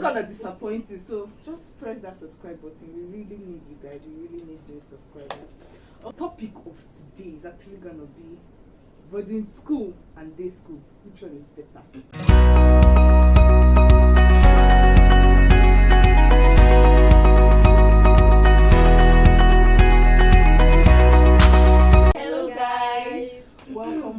gonna disappoint you, so just press that subscribe button. We really need you guys. We really need those subscribers. Our topic of today is actually gonna be boarding school and day school. Which one is better?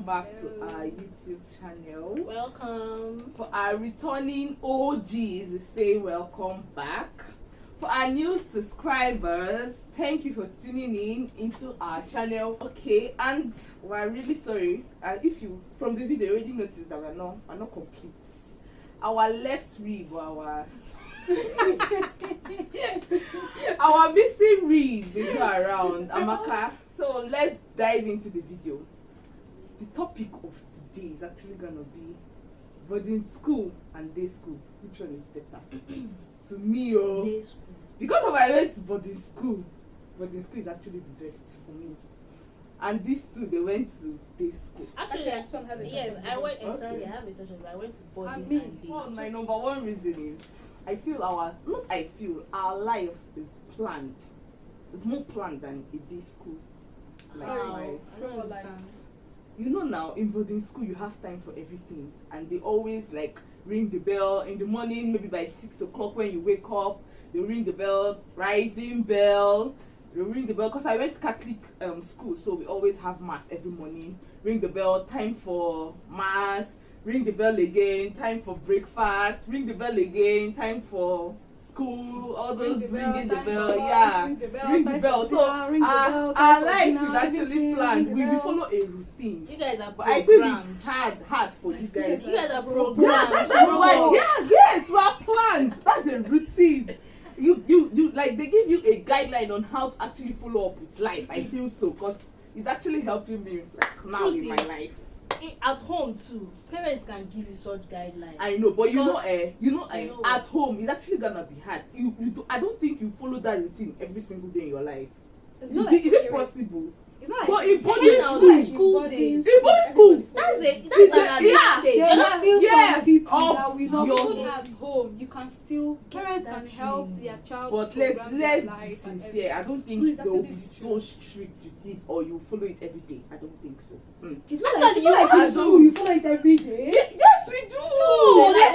Back to our YouTube channel. Welcome. For our returning OGs, we say welcome back. For our new subscribers, thank you for tuning in into our channel. Okay, and we're really sorry if you from the video already noticed that we're not complete. Our left rib, our missing rib is not around, Amaka. So let's dive into the video. The topic of today is actually gonna be boarding school and day school. Which one is better? To me, because of I went to boarding school is actually the best for me. And these two, they went to day school. Actually, yes, I went. Sorry, I have a touch of it. I went to boarding and day. Well, my number one reason is our life is planned. It's more planned than a day school. You know, now in boarding school you have time for everything, and they always like ring the bell in the morning, maybe by 6 o'clock when you wake up. They ring the bell, rising bell. They ring the bell because I went to Catholic school, so we always have mass every morning. Ring the bell, time for mass. Ring the bell again, time for breakfast. Ring the bell again, time for school. All those ringing the bell, yeah. Ring the bell. So our life is actually planned. We follow a routine. You guys are but I feel it's hard for these guys. You guys are programmed. That's why. Yes, we are planned. That's a routine. You like they give you a guideline on how to actually follow up with life. I feel so because it's actually helping me like now in my life. At home too, parents can give you such guidelines. I know, but you know, at home it's actually gonna be hard. I don't think you follow that routine every single day in your life. Is it possible? It's not but like in boarding school, that's an advantage. At home, you can still parents can help their child. But let's be sincere. I don't think they will be so strict with it, or you follow it every day. I don't think so. It's not like you follow it every day. Yes, we do. They're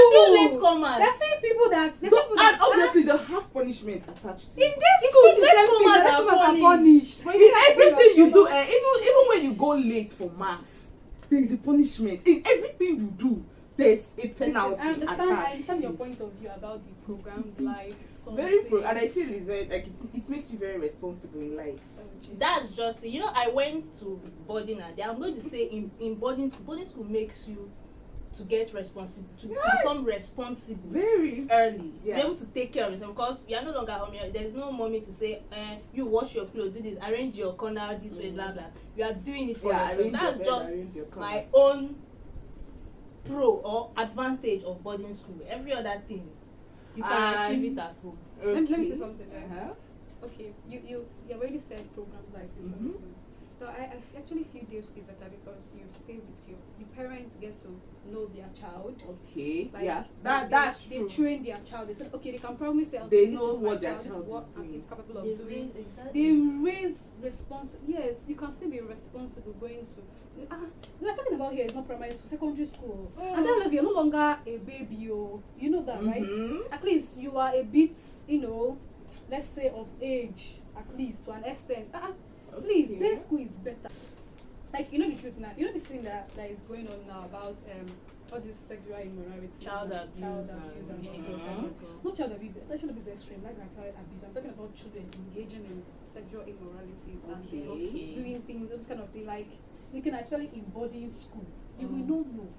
still late comers. There's still people that and obviously they have punishment attached to it. In this school, late comers are punished. In everything you do, even when you go late for mass, there is a punishment. In everything you do, there's a penalty. I understand your point of view about the programmed life. Very true, and I feel it's very like it makes you very responsible in life. That's just it. You know, I went to boarding and I'm going to say in boarding school makes you to get responsible, to become responsible very early, to be able to take care of yourself, because you are no longer home. There's no mommy to say, you wash your clothes, do this, arrange your corner this way, blah blah. You are doing it for yourself. That's just my own pro or advantage of boarding school. Every other thing you can achieve it at home. Okay. Let me say something. Okay, you already said programs like this. So I actually feel day school is better because you stay with the parents get to know their child. Okay. Like, that's they true. train their child. They say, okay, they can probably say, they this know is what my their child, child this is what is capable of doing. Exactly. They raise yes, you can still be responsible going to we are talking about here is not primary school, secondary school. And then you're no longer a baby, you know that, right? At least you are a bit, let's say of age, at least to an extent. Please, day school is better. Like, the truth now. You know this thing that is going on now about all this sexual immorality, child abuse, and all that. Not child abuse. Sexual abuse is extreme. Like child abuse. I'm talking about children engaging in sexual immoralities and doing things, those kind of things, like sneaking, especially in boarding school. You will not know.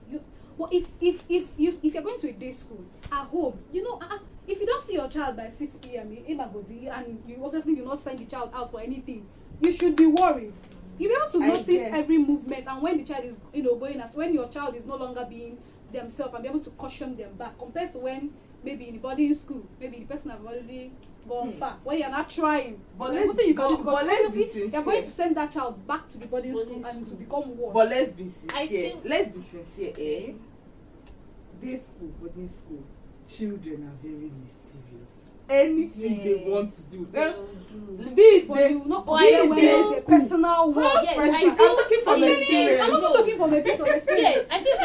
Well, if you're going to a day school at home, if you don't see your child by 6 p.m. and you obviously do not send the child out for anything, you should be worried. You'll be able to notice every movement, and when the child is, going as when your child is no longer being themselves, and be able to caution them back, compared to when maybe in the boarding school, maybe the person have already gone far, when you're not trying. But let's be sincere. You're going to send that child back to the boarding school and to become worse. But let's be sincere. Day school, boarding school. children are very mysterious. Anything they want to do, for you, not a personal one. Yes, I'm talking from experience. I'm also talking from a personal experience. Yes, I feel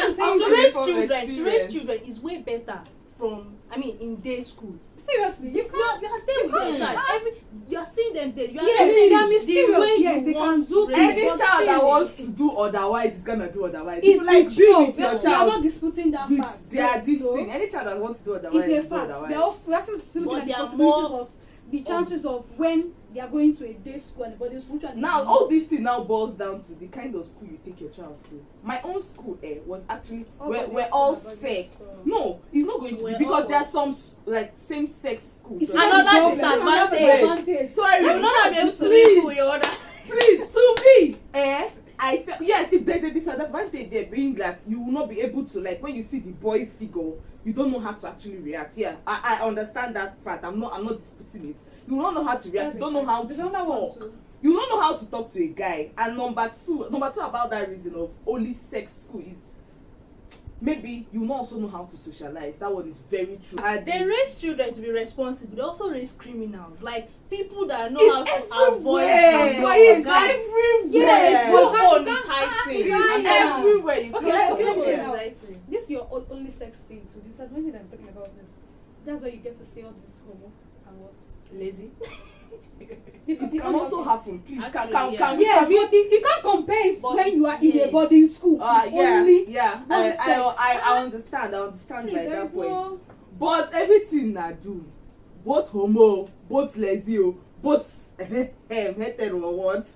that to raise children is way better from, in day school. Seriously, you are there with your child. You are seeing them there. You are they are mysterious. Yes, they can do any child that wants to do otherwise is gonna do otherwise. It's like being with your child. We are not disputing that fact. They are this thing. Any child that wants to do otherwise is a fact. We are also still looking at the possibilities of the chances of when they are going to a day school and a boarding school. Now, all this thing now boils down to the kind of school you take your child to. My own school was actually we're all sex. No, it's not going to be because there are some like same-sex schools. It's another disadvantage. Sorry, you will not be able to live with your other. Please, to me, I felt yes, there's a disadvantage there being that you will not be able to, like, when you see the boy figure, you don't know how to actually react. Yeah, I understand that fact. I'm not disputing it. You will not know how to react. You don't know how to talk. You don't know how to talk to a guy. And number two about that reason of only sex school is maybe you will also know how to socialize. That one is very true. They raise children to be responsible. They also raise criminals, like people that know how to avoid. It's everywhere. Yes, your phone is hiding. Everywhere you go. This is your only sex thing. So this advantage I'm talking about is that's why you get to see all this homo and what lazy. It can also happen. Please, can you can't compare it when you are in a boarding school. I understand. By that point. But everything I do, both homo, both lazy, both hetero or what,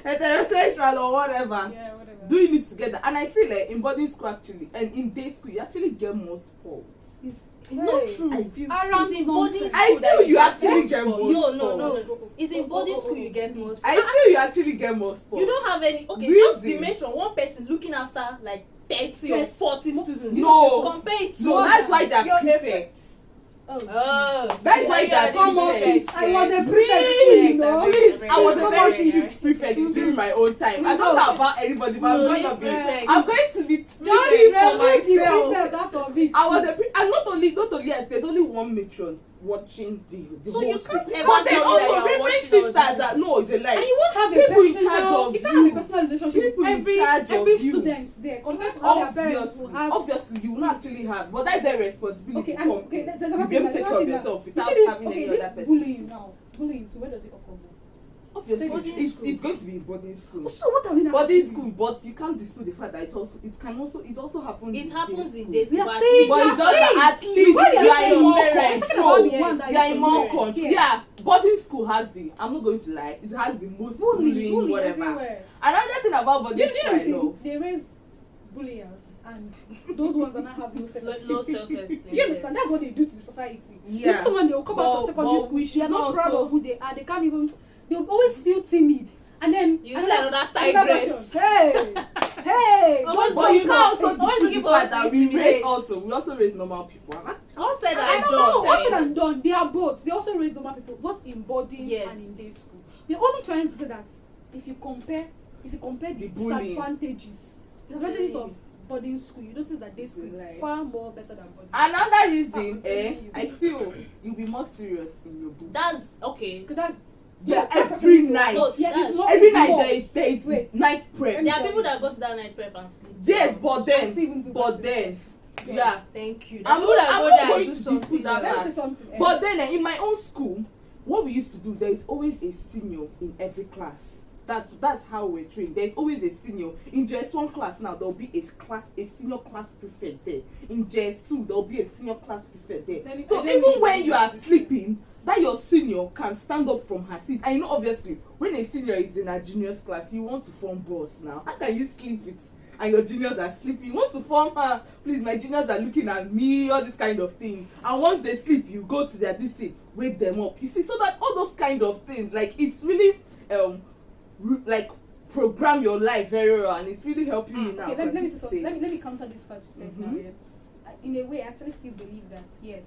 heterosexual or whatever. Yeah, whatever. Doing it together, and I feel like in boarding school actually, and in day school, you actually get more sports. It's not true. I feel around in boarding school. I feel you actually get more sports. No. It's in boarding school you get more sports. I feel you actually get more sports. You don't have any. Okay, just the matron, one person looking after like 30 or 40 students. No. Compare it to. No, that's why they're prefects. That's why they're prefects. I was a prefect. Please, I was a very strict prefect during my own time. I don't know about anybody, but I'm going to be speaking for myself. I was and not only yes, there's only one matron watching the so whole you school. can't ever But then tell me also that prefect sisters are no, it's a lie. And you won't have people in charge of you can't have a personal relationship people with in charge every of you. student there compared to all their parents who have. Obviously, you will not actually have, but that's their responsibility. Okay, there's another you be able to take care of yourself without having any other person. Bullying. So where does it occur? Obviously, it's going to be in boarding school. So what are we now? Boarding school, but you can't dispute the fact that it's also happens. It happens in day school. But it's just that at least you are in more parents. You are in more country. Yeah, boarding school has I'm not going to lie, it has the most bullying whatever. Everywhere. Another thing about boarding school I love. They raise bulliers and those ones that not have no self-esteem. Do you understand? That's what they do to the society. Yeah. This is when they will come out of secondary school. They are not proud of who they are. They can't even. They will always feel timid. And then you see another tigress. Hey. But you can't also dispute the fact that we also raise normal people. All said and done. They are both. They also raise normal people, both in boarding and in day school. They're only trying to say that if you compare the disadvantages of boarding school, you notice that day school is far more better than boarding. Another reason, I feel you'll be more serious in your books. That's okay. Every night. Every night there is night prep. There are people that go to that night prep and sleep. Yes, but then, yeah. Thank you. I'm not going to dispute that fact. But then in my own school, what we used to do, there is always a senior in every class. That's how we're trained. There's always a senior. In JS1 class now, there'll be a senior class prefect there. In JS2, there'll be a senior class prefect there. So even when you are sleeping, that your senior can stand up from her seat. And obviously, when a senior is in a junior's class, you want to form boss now. How can you sleep with and your juniors are sleeping? You want to form her, please, my juniors are looking at me, all these kind of things. And once they sleep, you go to their distance, wake them up. You see, so that all those kind of things, like, it's really like program your life very well, and it's really helping me now. Okay, let me counter this first. You said now, in a way, I actually still believe that yes,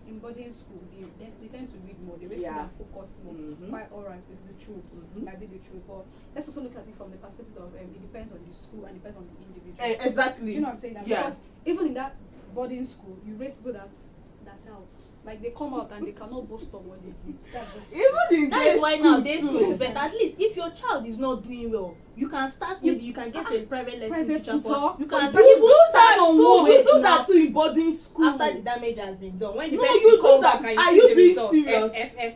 in boarding school, they tend to read more. They really focus more. Quite alright, it's the truth. Might be the truth, but let's also look at it from the perspective of it depends on the school and depends on the individual. Exactly. Do you know what I'm saying? Because even in that boarding school, you raise people that out. Like they come out and they cannot boast of what they did. Even in that is why now day too. school is better. At least if your child is not doing well, you can start. Maybe you can get a private lesson teacher. You can do that too. We do that too in boarding school. After the damage has been done, when the no, person you do come that. back and Are you you see being the serious?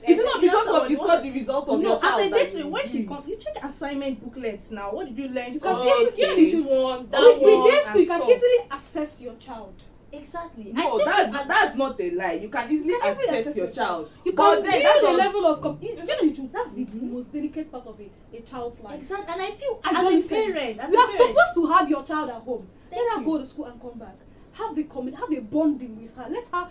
Is it not because of you saw the result of your child? No, I say this when she comes, you check assignment booklets now. What did you learn? Because this one, that with one, this school, you can easily assess your child. Exactly. No, that's not a lie. You can easily assess your child. You can build a level of that's the most delicate part of a child's life. Exactly. And I feel as a parent, you are supposed to have your child at home. Let her go to school and come back. Have a bonding with her. Let her.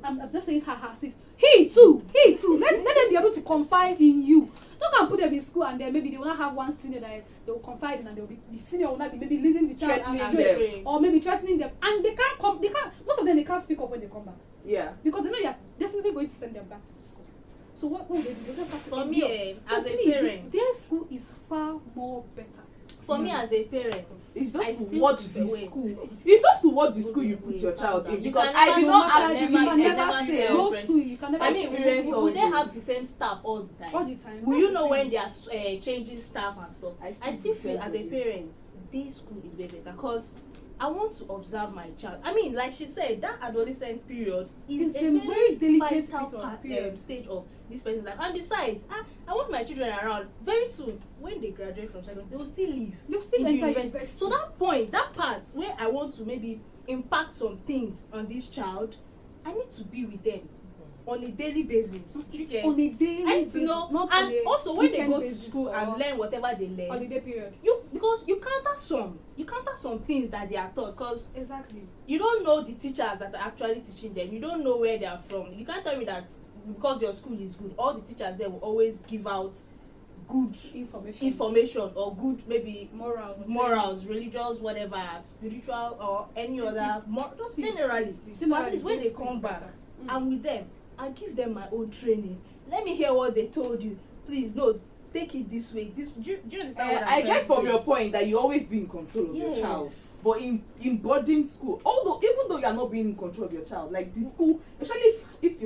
I'm just saying her as if he too. Let them be able to confide in you. Don't come put them in school and then maybe they will not have one senior that they will confide in, and the senior will not be maybe leading the child astray or maybe threatening them, and they can't most of them they can't speak up when they come back. Yeah. Because they know you're definitely going to send them back to the school. So what will they do? They just have to for me, as a parent, their school is far more better. For me as a parent, it's just to watch the school. It's just to watch the school you put your child in, because I did not actually experience. Will they have the same staff all the time? All the time. Will you know when they are changing staff and stuff? I still feel as a parent, this school is way better because I want to observe my child. I mean, like she said, that adolescent period is a very delicate stage of this person's life. And besides, I want my children around very soon. When they graduate from secondary, they will still live. They'll still enter university. So that point, that part where I want to maybe impact some things on this child, I need to be with them on a daily basis. On a daily basis. I need to know. Not and also when they go to school and learn whatever they learn. Holiday period. Because you counter some things that they are taught, because exactly you don't know the teachers that are actually teaching them. You don't know where they are from. You can't tell me that because your school is good, all the teachers there will always give out good information or good maybe morals, religious, whatever, spiritual or any other just generally. But at least when they come back, I'm with them. I give them my own training. Let me hear what they told you. Please, no, take it this way. Do you understand what I'm I get from your point that you always be in control of your child. But in boarding school, even though you are not being in control of your child, like the school, especially if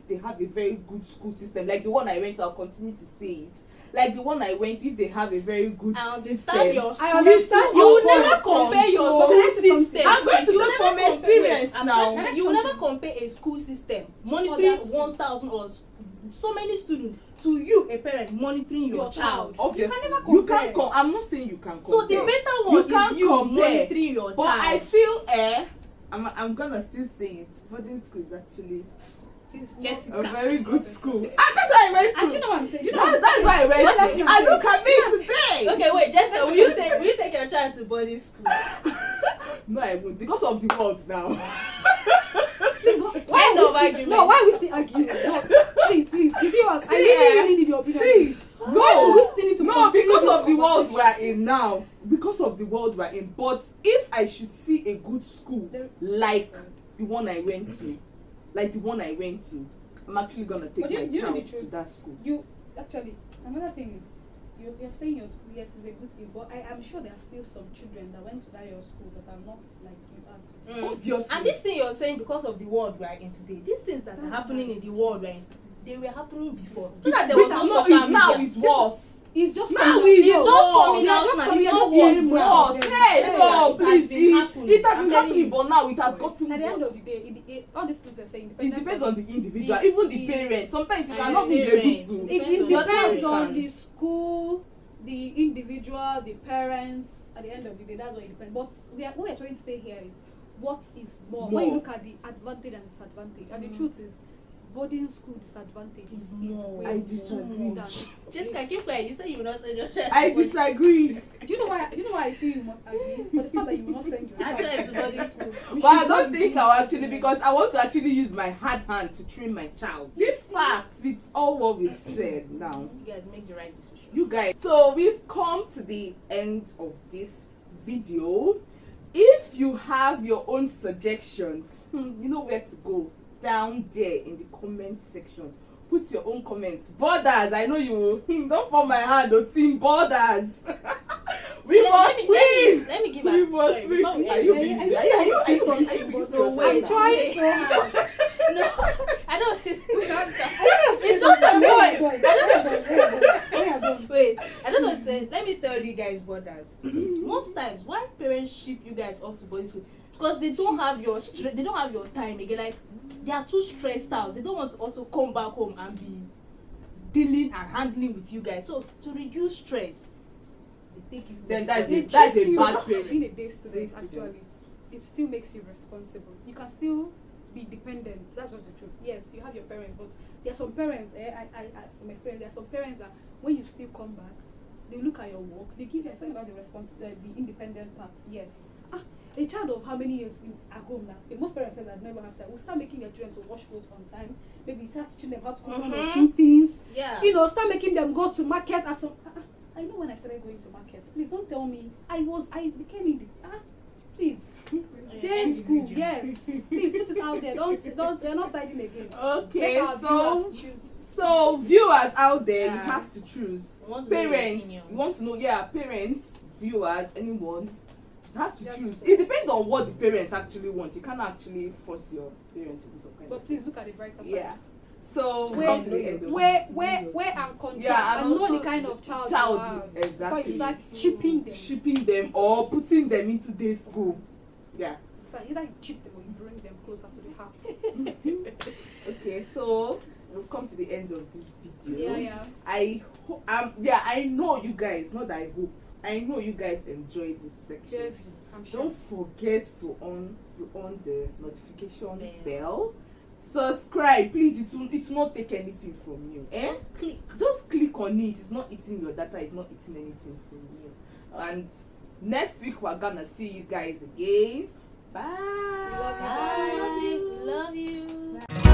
they have a very good school system, like the one I went to, I'll continue to say it. Like the one I went, if they have a very good system, I understand you will never compare your school system. I'm going to look from experience now. You will never compare a school system monitoring 1,000 or so many students to you, a parent, monitoring your child. Obviously, you can't compare. I'm not saying you can compare. So the better one is you monitoring your child. But I feel I'm gonna still say it. Boarding school is actually a very good school. And that's why I went to. And you know what I'm saying? That's why I went to. And look at me today. Okay, wait, Jessica, will you take your child to boarding school? No, I won't, because of the world now. Please, why are we still arguing? No, please. You see us? I really need your opinion. No, because of the world we're in now. Because of the world we're in. But if I should see a good school like the one I went to, I'm actually gonna take my child to that school. Another thing is, you're saying your school, yes, is a good thing, but I am sure there are still some children that went to that your school that are not like you are. Obviously. And this thing you're saying because of the world we are in today, these things that are happening in the world we're in, they were happening before. So that there was no social media. Now it's worse. It's just now it's just coming out now. It's not worse. Hey, no, please. It has been happening, but now it has gotten. At the end of the day, all these things are saying. It depends on the individual, even the parents. Sometimes you cannot be able to. It depends on the school, the individual, the parents. At the end of the day, that's what it depends. But what we're trying to say here is what is more. When you look at the advantage and disadvantage, and the truth is, boarding school disadvantage is more. I disagree. Jessica, keep quiet. You say you will not send your child. I disagree. Do you know why I feel you must agree? For the fact that you will not send your child to boarding school. But I don't think I'll actually, because I want to actually use my hard hand to train my child. This fact with all what we've said now. You guys make the right decision. You guys. So we've come to the end of this video. If you have your own suggestions, you know where to go. Down there in the comment section, put your own comments. Borders, I know you will. Don't fall my hand, team borders. We must win. Let me give We must win. Are you busy? Are you busy? So wait, I'm trying to. No, I don't. It's not a boy. Wait, I don't know what to say. Let me tell you guys, brothers. Most times, why parents ship you guys off to boarding school? Because they don't have your they don't have your time again. Like they are too stressed out. They don't want to also come back home and be dealing and handling with you guys. So to reduce stress, they take you. Then that's a bad parent. Being a day student, actually, it still makes you responsible. You can still be dependent. That's just the truth. Yes, you have your parents, but there are some parents. I from experience, there are some parents that when you still come back, they look at your work. They give you something about the independent part. Yes. A child of how many years at home now? Most parents say that never have time. We'll start making your children to wash clothes on time. Maybe start teaching them how to cook one or two things. Yeah. You know, start making them go to market as some. I know when I started going to market. Please don't tell me. I became in the. Please. Stay in school. Yes. Please put it out there. Don't. We're not studying again. Okay. So viewers out there, you have to choose. Parents, you want to know? Yeah, parents, viewers, anyone. You have to choose. It depends on what the parent actually wants. You can't actually force your parent to do something. But please look at the bright side. Yeah. So where and control and know the kind of child you are. Exactly. Before you start shipping them or putting them into day school. Yeah. Either you chip them or you bring them closer to the heart. Okay, so we've come to the end of this video. Yeah. I know you guys. Not that I hope. I know you guys enjoyed this section. I'm sure. Don't forget to on the notification bell. Subscribe, please. It will not take anything from you. Just click on it. It's not eating your data. It's not eating anything from you. And next week we're gonna see you guys again. Bye. We love you. Bye. Love you.